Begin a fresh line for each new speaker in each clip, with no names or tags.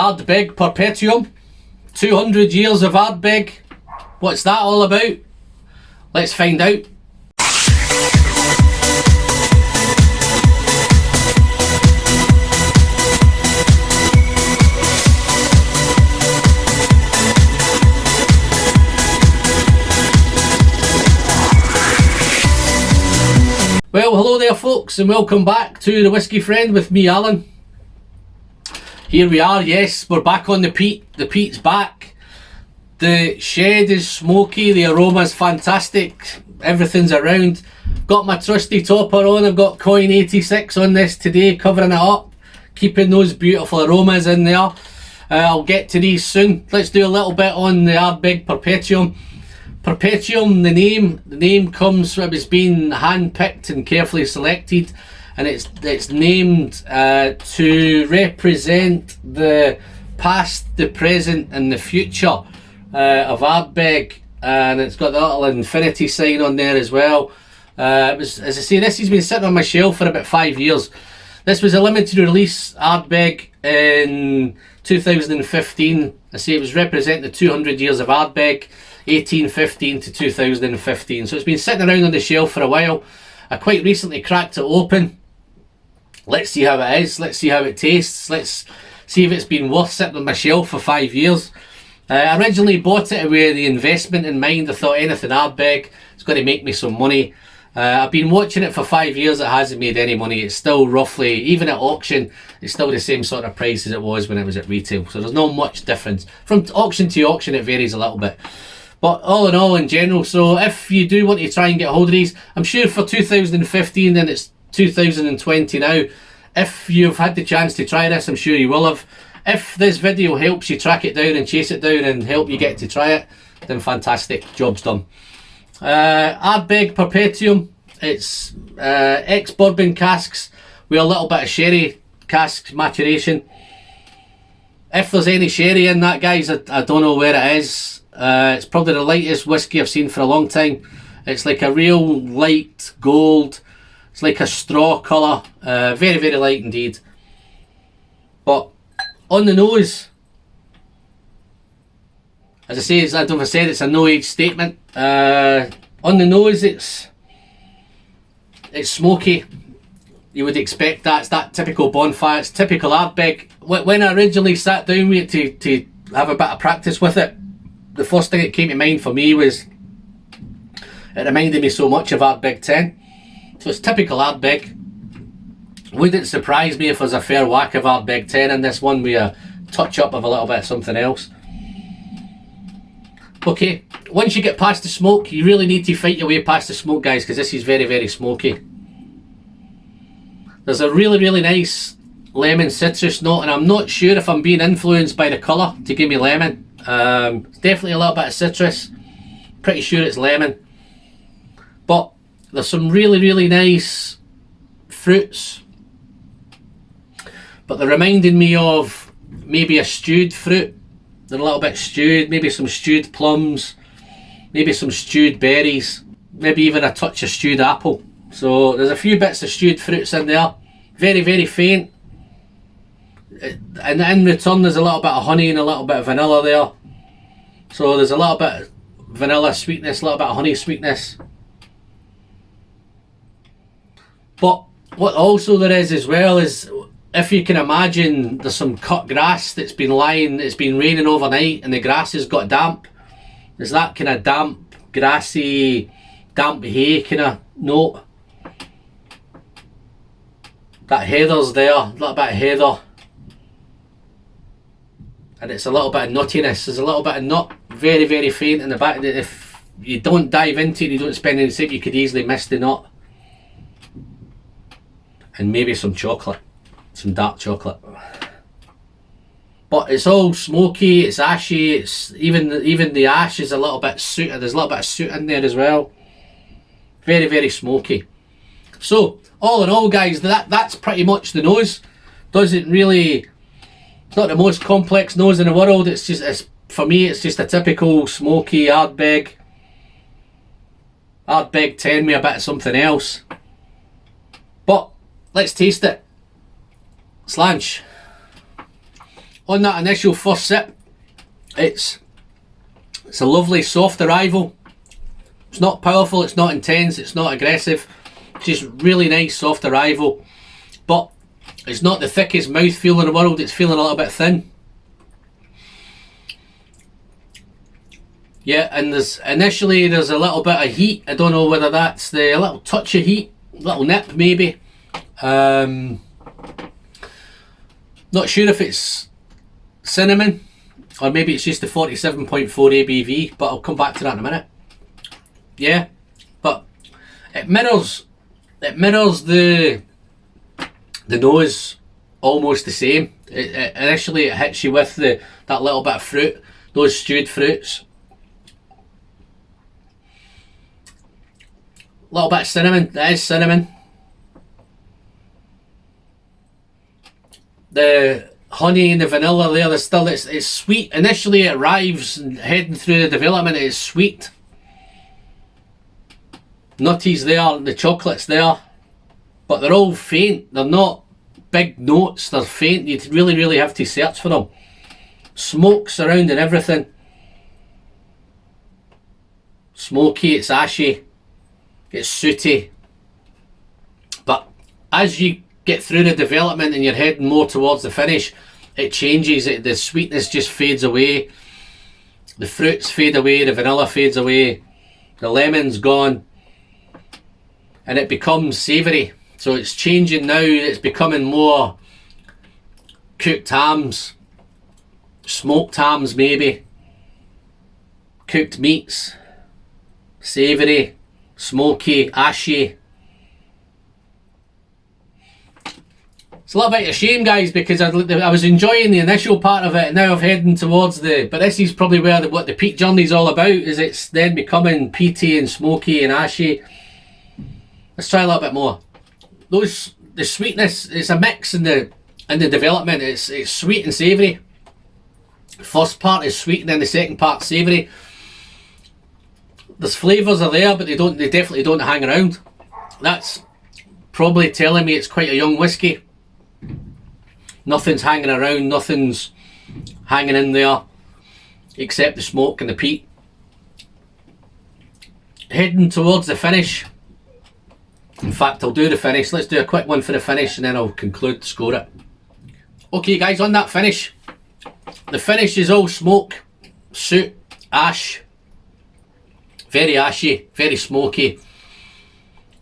Ardbeg Perpetuum, 200 years of Ardbeg. What's that all about? Let's find out. Well, hello there folks, and welcome back to The Whiskey Friend with me, Alan. Here we are, yes, we're back on the peat. The peat's back. The shed is smoky, the aroma's fantastic, everything's around. Got my trusty topper on, I've got Coin 86 on this today, covering it up, keeping those beautiful aromas in there. I'll get to these soon. Let's do a little bit on the Ardbeg Perpetuum. Perpetuum, the name comes from it's been hand-picked and carefully selected, and it's named to represent the past, the present and the future of Ardbeg, and it's got the little infinity sign on there as well. As I say, this has been sitting on my shelf for about 5 years. This was a limited release Ardbeg in 2015. I say it was representing the 200 years of Ardbeg, 1815 to 2015. So it's been sitting around on the shelf for a while. I quite recently cracked it open. Let's see how it is. Let's see how it tastes. Let's see if it's been worth sitting on my shelf for 5 years. I originally bought it with the investment in mind. I thought anything Ardbeg, it's going to make me some money. I've been watching it for 5 years. It hasn't made any money. It's still roughly, even at auction, it's still the same sort of price as it was when it was at retail. So there's not much difference. From auction to auction, it varies a little bit. But all in all, in general, so if you do want to try and get hold of these, I'm sure for 2015, and it's 2020 now, if you've had the chance to try this, I'm sure you will have. If this video helps you track it down and chase it down and help you get to try it, then fantastic, job's done. Ardbeg Perpetuum, it's ex-bourbon casks with a little bit of sherry cask maturation. If there's any sherry in that, guys, I don't know where it is. It's probably the lightest whiskey I've seen for a long time. It's like a real light gold. It's like a straw colour. Very, very light indeed. But on the nose, as I say, as I've said, it's a no age statement. On the nose, it's smoky. You would expect that. It's that typical bonfire. It's typical Ardbeg. When I originally sat down with it to have a bit of practice with it, the first thing that came to mind for me was it reminded me so much of Ardbeg 10. So it's typical Ardbeg. Wouldn't surprise me if there's a fair whack of Ardbeg 10 in this one with a touch up of a little bit of something else. Okay, once you get past the smoke, you really need to fight your way past the smoke, guys, because this is very, very smoky. There's a really, really nice lemon citrus note, and I'm not sure if I'm being influenced by the colour to give me lemon. Definitely a little bit of citrus. Pretty sure it's lemon. But there's some really, really nice fruits. But they're reminding me of maybe a stewed fruit. They're a little bit stewed. Maybe some stewed plums. Maybe some stewed berries. Maybe even a touch of stewed apple. So there's a few bits of stewed fruits in there. Very, very faint. And in return there's a little bit of honey and a little bit of vanilla there. So there's a little bit of vanilla sweetness, a little bit of honey sweetness. But what also there is as well is, if you can imagine, there's some cut grass that's been lying, it's been raining overnight and the grass has got damp. There's that kind of damp, grassy, damp hay kind of note. That heather's there, a little bit of heather. And it's a little bit of nuttiness. There's a little bit of nut, very, very faint in the back. If you don't dive into it, you don't spend any time, you could easily miss the nut. And maybe some chocolate, some dark chocolate. But it's all smoky, it's ashy, it's even the ash is a little bit soot. There's a little bit of soot in there as well. Very, very smoky. So all in all, guys, that's pretty much the nose. Doesn't really. It's not the most complex nose in the world. It's just, for me, it's just a typical smoky Ardbeg. Ardbeg 10 with a bit of something else. But let's taste it. Slanch. on that initial first sip, it's a lovely soft arrival. It's not powerful, it's not intense, it's not aggressive. It's just really nice soft arrival. But it's not the thickest mouthfeel in the world, it's feeling a little bit thin. Yeah, and there's a little bit of heat. I don't know whether that's a little touch of heat, little nip maybe. Not sure if it's cinnamon or maybe it's just the 47.4 ABV, but I'll come back to that in a minute. Yeah, but it mirrors the nose almost the same. Initially it hits you with that little bit of fruit, those stewed fruits. A little bit of cinnamon, that is cinnamon. The honey and the vanilla there, it's sweet. Initially it arrives and heading through the development, it's sweet. Nutty's there, the chocolate's there, but they're all faint. They're not big notes, they're faint. You really have to search for them. Smoke surrounding everything. Smoky, it's ashy, it's sooty. But as you get through the development and you're heading more towards the finish, it changes. The sweetness just fades away. The fruits fade away, the vanilla fades away, the lemon's gone, and it becomes savoury. So it's changing now, it's becoming more cooked hams, smoked hams maybe, cooked meats, savoury, smoky, ashy. It's a little bit of a shame, guys, because I was enjoying the initial part of it, and now I'm heading towards but this is probably where what the peat journey is all about, is it's then becoming peaty and smoky and ashy. Let's try a little bit more. The sweetness, it's a mix in the development. It's sweet and savoury. The first part is sweet and then the second part savoury. There's flavours are there, but they definitely don't hang around. That's probably telling me it's quite a young whiskey. Nothing's hanging around, nothing's hanging in there except the smoke and the peat. Heading towards the finish. In fact, I'll do the finish. Let's do a quick one for the finish and then I'll conclude, score it. Okay guys, on that finish. The finish is all smoke, soot, ash. Very ashy, very smoky.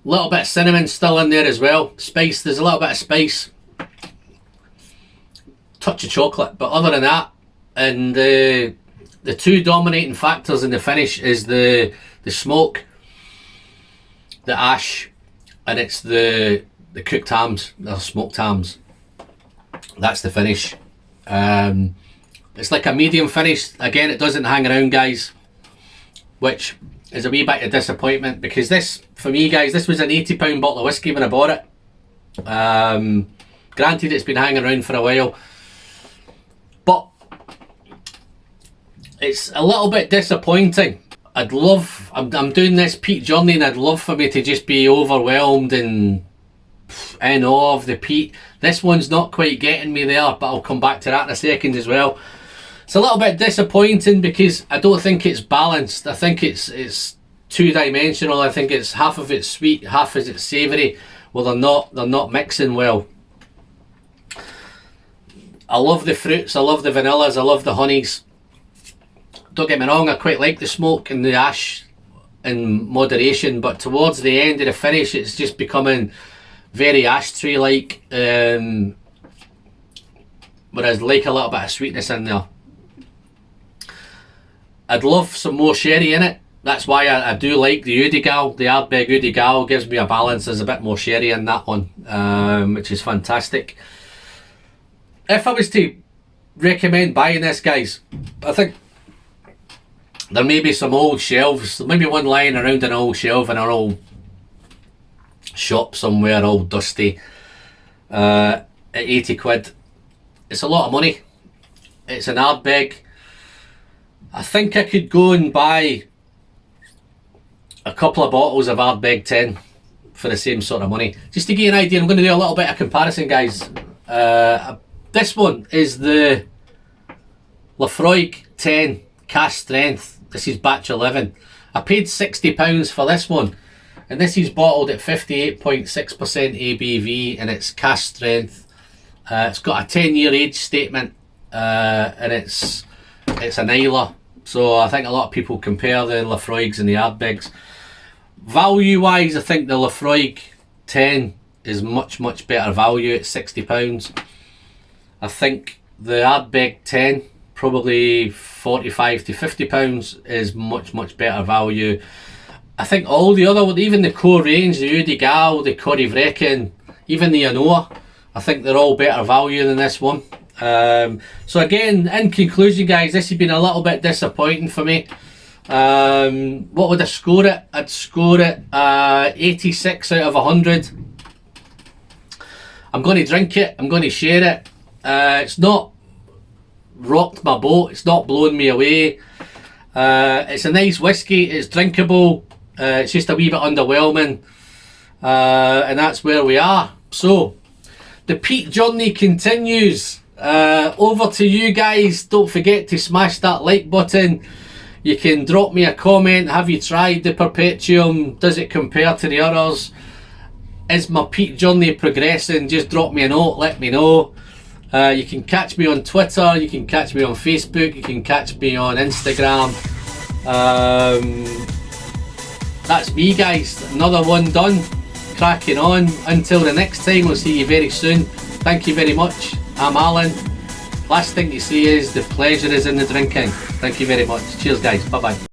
A little bit of cinnamon still in there as well. Spice, there's a little bit of spice. Touch of chocolate, but other than that, and the two dominating factors in the finish is the smoke, the ash, and it's the cooked hams, the smoked hams. That's the finish. It's like a medium finish. Again, it doesn't hang around, guys, which is a wee bit of disappointment, because this, for me guys, this was an £80 bottle of whiskey when I bought it. Granted, it's been hanging around for a while, but it's a little bit disappointing. I'm doing this peat journey and I'd love for me to just be overwhelmed and in awe of the peat. This one's not quite getting me there, but I'll come back to that in a second as well. It's a little bit disappointing because I don't think it's balanced. I think it's two-dimensional. I think it's half of it's sweet, half of it's savoury. Well, they're not mixing well. I love the fruits, I love the vanillas, I love the honeys. Don't get me wrong, I quite like the smoke and the ash in moderation, but towards the end of the finish it's just becoming very ashtray-like, whereas I like a little bit of sweetness in there. I'd love some more sherry in it. That's why I do like the Udigal, the Ardbeg Udigal gives me a balance. There's a bit more sherry in that one, which is fantastic. If I was to recommend buying this, guys, I think there may be some old shelves. There may be one lying around an old shelf in an old shop somewhere, all dusty, at 80 quid. It's a lot of money. It's an Ardbeg. I think I could go and buy a couple of bottles of Ardbeg 10 for the same sort of money. Just to give you an idea, I'm going to do a little bit of comparison, guys. This one is the Laphroaig 10, cask strength. This is batch 11. I paid £60 for this one, and this is bottled at 58.6% ABV, and it's cask strength. It's got a 10-year age statement, and it's an Islay. So I think a lot of people compare the Laphroaigs and the Ardbegs. Value wise, I think the Laphroaig 10 is much better value at £60. I think the Ardbeg 10, probably £45 to £50, is much better value. I think all the other, even the core range, the Udigal, the Corryvreckan, even the Anoa, I think they're all better value than this one. So again, in conclusion guys, this has been a little bit disappointing for me. What would I score it? I'd score it 86 out of 100. I'm going to drink it, I'm going to share it. It's not rocked my boat, it's not blown me away. It's a nice whiskey, it's drinkable, it's just a wee bit underwhelming, and that's where we are. So the peat journey continues. Over to you guys. Don't forget to smash that like button. You can drop me a comment. Have you tried the Perpetuum? Does it compare to the others? Is my peat journey progressing? Just drop me a note, let me know. You can catch me on Twitter, you can catch me on Facebook, you can catch me on Instagram. That's me guys, another one done, cracking on. Until the next time, we'll see you very soon. Thank you very much. I'm Alan. Last thing to say is the pleasure is in the drinking. Thank you very much. Cheers guys, bye bye.